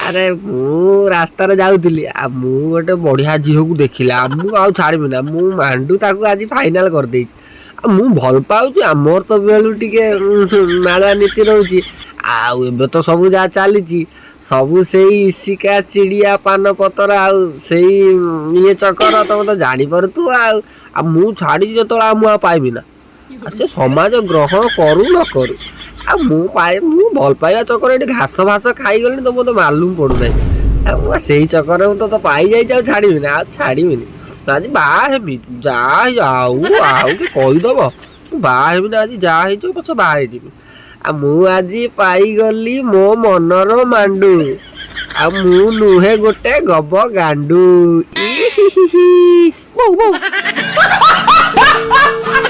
ଆରେ ମୁଁ ରାସ୍ତାରେ ଯାଉଥିଲି ଆଉ ମୁଁ ଗୋଟେ ବଢିଆ ଝିଅକୁ ଦେଖିଲା ମୁଁ ଆଉ ଛାଡ଼ିବି ନା ମୁଁ ମାଣ୍ଡୁ ତାକୁ ଆଜି ଫାଇନାଲ କରିଦେଇଛି। ଆଉ ମୁଁ ଭଲ ପାଉଛି ଆମର ତ ବେଳୁ ଟିକେ ମାଳା ନୀତି ରହୁଛି। ଆଉ ଏବେ ତ ସବୁ ଯାହା ଚାଲିଛି ସବୁ ସେଇ ଇସିକା ଚିଡ଼ିଆ ପାନ ପତର ଆଉ ସେଇ ଇଏ ଚକର ତମେ ତ ଜାଣିପାରୁଥିବ ଆଉ। ଆଉ ମୁଁ ଛାଡ଼ିଛି ଯେତେବେଳେ ଆଉ ମୁଁ ଆଉ ପାଇବି ନା। ଆଉ ସେ ସମାଜ ଗ୍ରହଣ କରୁ ନ କରୁ ଆଉ ମୁଁ ଭଲ ପାଇବା ଚକରେ ଏଠି ଘାସ ଫାସ ଖାଇଗଲିଣି ତ ମୋତେ ମାଲୁମ ପଡୁନାହିଁ। ଆଉ ମୁଁ ସେଇ ଚକରେ ମୁଁ ତ ପାଇଯାଇଛି ଆଉ ଛାଡ଼ିବିନି ଆଉ ଛାଡ଼ିବିନି। ଆଜି ବାହା ହେବି ଯାହା ଆଉ ଆଉ କି କହିଦବ ମୁଁ ବାହା ହେବିନି ଆଜି ଯାହା ହେଇଯିବ ପଛେ ବାହା ହେଇଯିବି। ଆଉ ମୁଁ ଆଜି ପାଇଗଲି ମୋ ମନର ମାଣ୍ଡୁ। ଆଉ ମୁଁ ନୁହେଁ ଗୋଟେ ଗବ ଗାଣ୍ଡୁ। ଇ ହି ହି ହି।